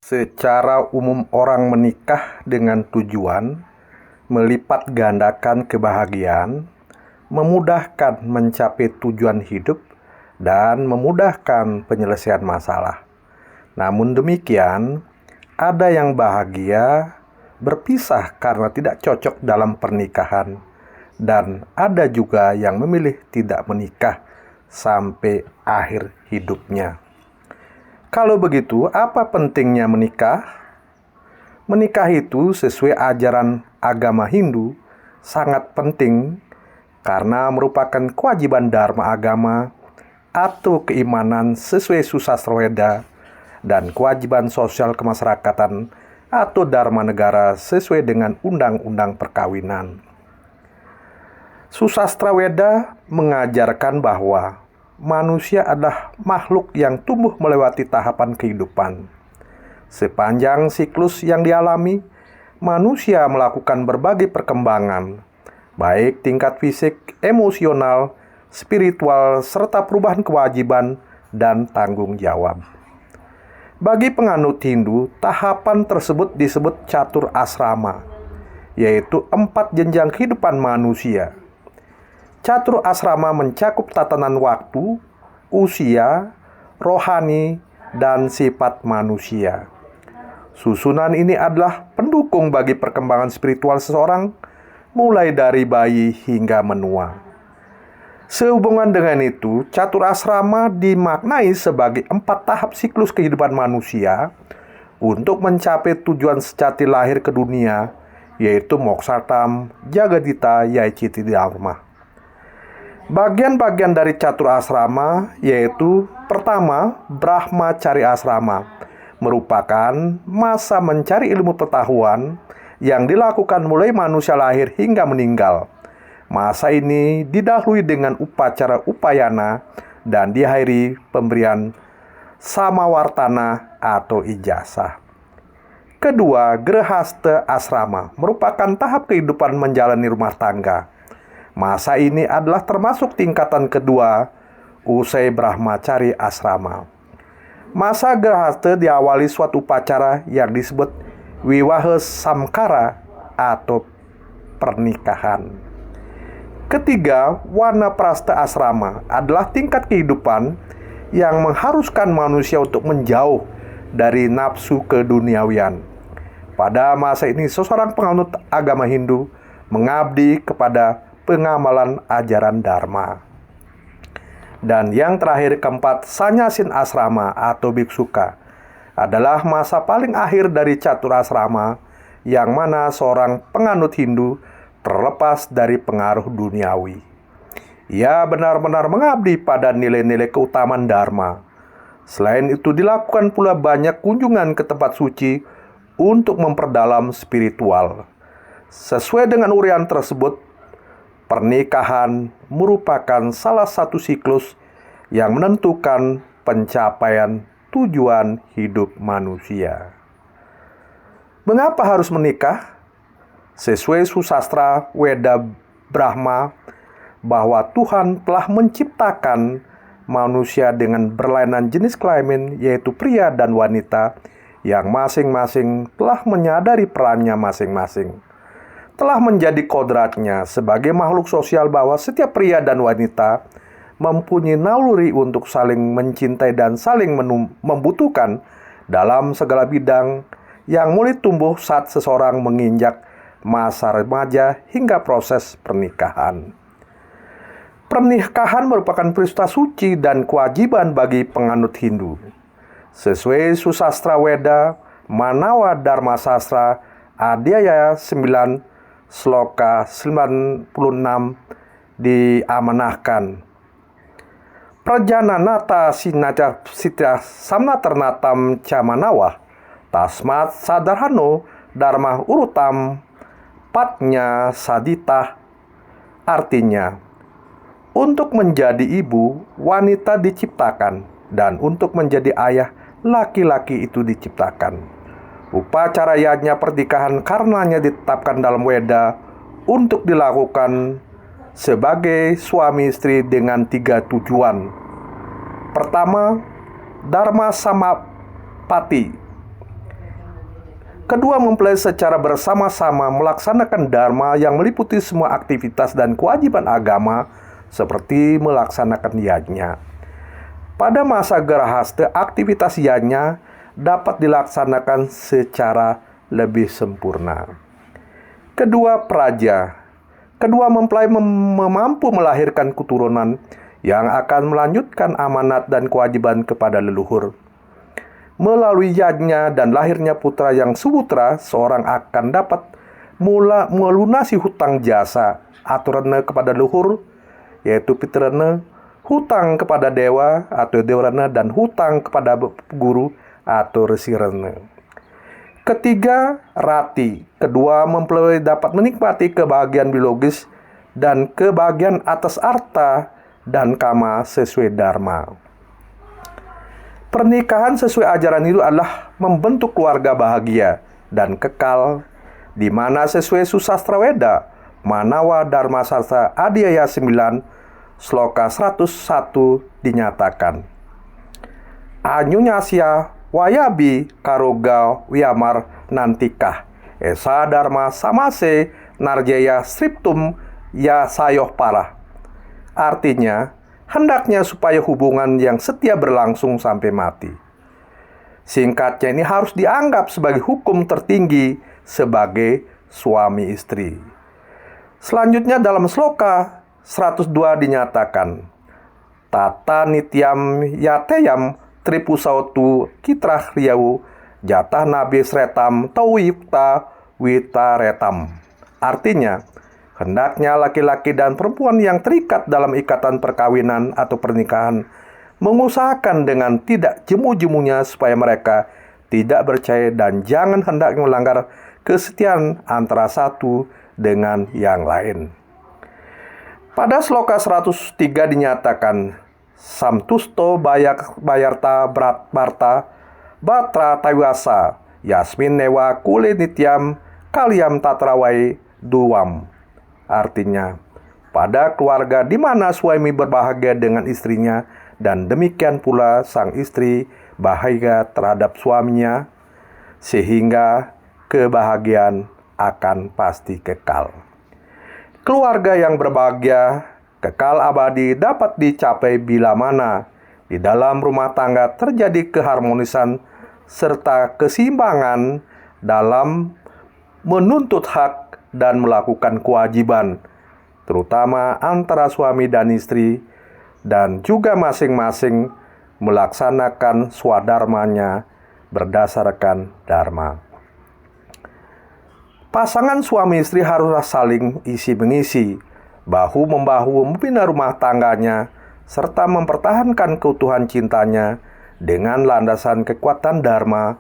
Secara umum orang menikah dengan tujuan melipat gandakan kebahagiaan, memudahkan mencapai tujuan hidup, dan memudahkan penyelesaian masalah. Namun demikian, ada yang bahagia berpisah karena tidak cocok dalam pernikahan, dan ada juga yang memilih tidak menikah sampai akhir hidupnya. Kalau begitu, apa pentingnya menikah? Menikah itu sesuai ajaran agama Hindu sangat penting karena merupakan kewajiban dharma agama atau keimanan sesuai Susastra Weda dan kewajiban sosial kemasyarakatan atau dharma negara sesuai dengan undang-undang perkawinan. Susastra Weda mengajarkan bahwa manusia adalah makhluk yang tumbuh melewati tahapan kehidupan. Sepanjang siklus yang dialami, manusia melakukan berbagai perkembangan, baik tingkat fisik, emosional, spiritual, serta perubahan kewajiban dan tanggung jawab. Bagi penganut Hindu, tahapan tersebut disebut catur asrama, yaitu 4 jenjang kehidupan manusia. Catur asrama mencakup tatanan waktu, usia, rohani, dan sifat manusia. Susunan ini adalah pendukung bagi perkembangan spiritual seseorang, mulai dari bayi hingga menua. Sehubungan dengan itu, catur asrama dimaknai sebagai 4 tahap siklus kehidupan manusia untuk mencapai tujuan sejati lahir ke dunia, yaitu Mokshatam, Jagadita, Yaiciti Dharma. Bagian-bagian dari catur asrama yaitu pertama, Brahmacari asrama merupakan masa mencari ilmu pengetahuan yang dilakukan mulai manusia lahir hingga meninggal. Masa ini didahului dengan upacara upayana dan diakhiri pemberian samawartana atau ijazah. Kedua, Grihastha asrama merupakan tahap kehidupan menjalani rumah tangga. Masa ini adalah termasuk tingkatan kedua usai Brahmacari asrama. Masa Grihastha diawali suatu upacara yang disebut Wiwaha Samkara atau pernikahan. Ketiga, Vanaprastha asrama adalah tingkat kehidupan yang mengharuskan manusia untuk menjauh dari nafsu keduniawian. Pada masa ini, seseorang penganut agama Hindu mengabdi kepada pengamalan ajaran Dharma. Dan yang terakhir, keempat, Sannyasin asrama atau biksuka adalah masa paling akhir dari catur asrama yang mana seorang penganut Hindu terlepas dari pengaruh duniawi. Ia benar-benar mengabdi pada nilai-nilai keutamaan Dharma. Selain itu, dilakukan pula banyak kunjungan ke tempat suci untuk memperdalam spiritual. Sesuai dengan uraian tersebut, pernikahan merupakan salah satu siklus yang menentukan pencapaian tujuan hidup manusia. Mengapa harus menikah? Sesuai Susastra Weda Brahma, bahwa Tuhan telah menciptakan manusia dengan berlainan jenis kelamin, yaitu pria dan wanita, yang masing-masing telah menyadari perannya masing-masing. Telah menjadi kodratnya sebagai makhluk sosial bahwa setiap pria dan wanita mempunyai naluri untuk saling mencintai dan saling membutuhkan dalam segala bidang yang mulai tumbuh saat seseorang menginjak masa remaja hingga proses pernikahan. Pernikahan merupakan peristiwa suci dan kewajiban bagi penganut Hindu. Sesuai Susastra Weda, Manawa Dharma Sastra, Adhyaya 9, Sloka 96 diamanahkan. Prajananata sinaja sitra samnaternatam camanawa tasmat sadarhano dharma urutam patnya sadita. Artinya, untuk menjadi ibu, wanita diciptakan, dan untuk menjadi ayah, laki-laki itu diciptakan. Upacara yajna pernikahan karenanya ditetapkan dalam Weda untuk dilakukan sebagai suami istri dengan 3 tujuan. Pertama, Dharma Samapati, Kedua, mempelai secara bersama-sama melaksanakan dharma yang meliputi semua aktivitas dan kewajiban agama seperti melaksanakan yajna. Pada masa Grahasta, aktivitas yajna dapat dilaksanakan secara lebih sempurna. Kedua, praja. Kedua mempelai mampu melahirkan keturunan yang akan melanjutkan amanat dan kewajiban kepada leluhur. Melalui yajna dan lahirnya putra yang suputra, seorang akan dapat melunasi hutang jasa aturana kepada leluhur, yaitu pitrana, hutang kepada dewa atau dewarana, dan hutang kepada guru atau resirana. Ketiga, rati. Kedua mempelai dapat menikmati kebahagiaan biologis dan kebahagiaan atas harta dan kama sesuai dharma. Pernikahan sesuai ajaran Hindu adalah membentuk keluarga bahagia dan kekal, di mana sesuai Susastra Weda, Manawa Dharma Sastra Adhyaya 9, Sloka 101 dinyatakan, Anyunyasya wayabi karoga wiamar nantikah, esa dharma samase narjaya sriptum ya sayoh parah. Artinya, hendaknya supaya hubungan yang setia berlangsung sampai mati. Singkatnya, ini harus dianggap sebagai hukum tertinggi sebagai suami istri. Selanjutnya dalam sloka 102 dinyatakan, Tata nityam yateyam tripusautu kitrah riyau jatah nabi sretam tawipta witaretam. Artinya, hendaknya laki-laki dan perempuan yang terikat dalam ikatan perkawinan atau pernikahan mengusahakan dengan tidak jemu-jemunya supaya mereka tidak bercerai dan jangan hendaknya melanggar kesetiaan antara satu dengan yang lain. Pada sloka 103 dinyatakan, Samtusto bayarta barta batra taiwasa yasmin newa kule nityam kaliam tatrawai duwam. Artinya, pada keluarga di mana suami berbahagia dengan istrinya dan demikian pula sang istri bahagia terhadap suaminya, sehingga kebahagiaan akan pasti kekal. Keluarga yang berbahagia kekal abadi dapat dicapai bila mana di dalam rumah tangga terjadi keharmonisan serta keseimbangan dalam menuntut hak dan melakukan kewajiban, terutama antara suami dan istri, dan juga masing-masing melaksanakan swadharmanya berdasarkan dharma. Pasangan suami istri haruslah saling isi-mengisi, bahu-membahu membina rumah tangganya, serta mempertahankan keutuhan cintanya dengan landasan kekuatan dharma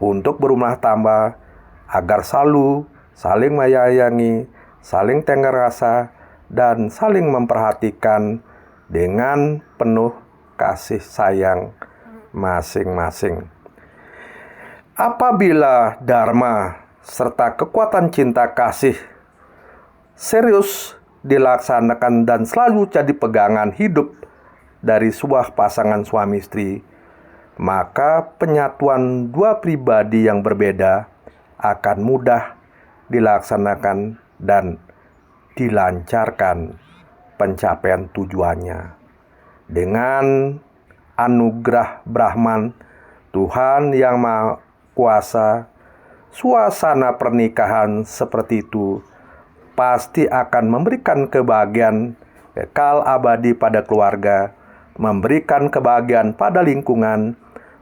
untuk berumah tangga agar selalu saling menyayangi, saling tenggang rasa, dan saling memperhatikan dengan penuh kasih sayang masing-masing. Apabila dharma serta kekuatan cinta kasih serius dilaksanakan dan selalu jadi pegangan hidup dari sebuah pasangan suami istri, maka penyatuan dua pribadi yang berbeda akan mudah dilaksanakan dan dilancarkan pencapaian tujuannya. Dengan anugerah Brahman, Tuhan yang Maha Kuasa, suasana pernikahan seperti itu pasti akan memberikan kebahagiaan kekal abadi pada keluarga, memberikan kebahagiaan pada lingkungan,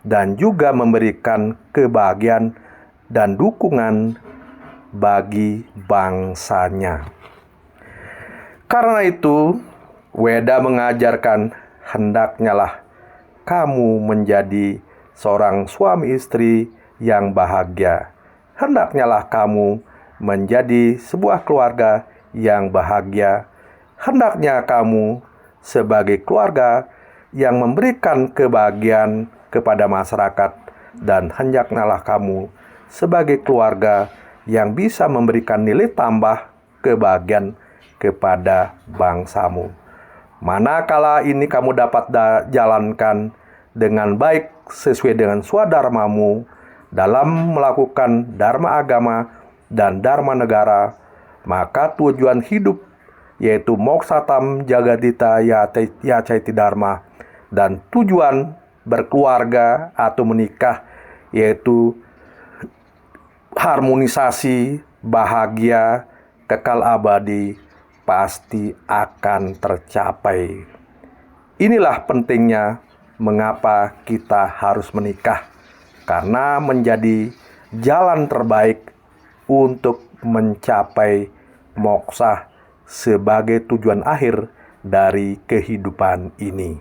dan juga memberikan kebahagiaan dan dukungan bagi bangsanya. Karena itu, Weda mengajarkan hendaknyalah kamu menjadi seorang suami istri yang bahagia. Hendaknyalah kamu menjadi sebuah keluarga yang bahagia. Hendaknya kamu sebagai keluarga yang memberikan kebahagiaan kepada masyarakat, dan hendaknya kamu sebagai keluarga yang bisa memberikan nilai tambah kebahagiaan kepada bangsamu. Manakala ini kamu dapat jalankan dengan baik sesuai dengan swadharmamu dalam melakukan dharma agama dan dharma negara, maka tujuan hidup yaitu moksatam jagadita yacaiti dharma, dan tujuan berkeluarga atau menikah yaitu harmonisasi, bahagia, kekal abadi pasti akan tercapai. Inilah pentingnya mengapa kita harus menikah, karena menjadi jalan terbaik untuk mencapai moksa sebagai tujuan akhir dari kehidupan ini.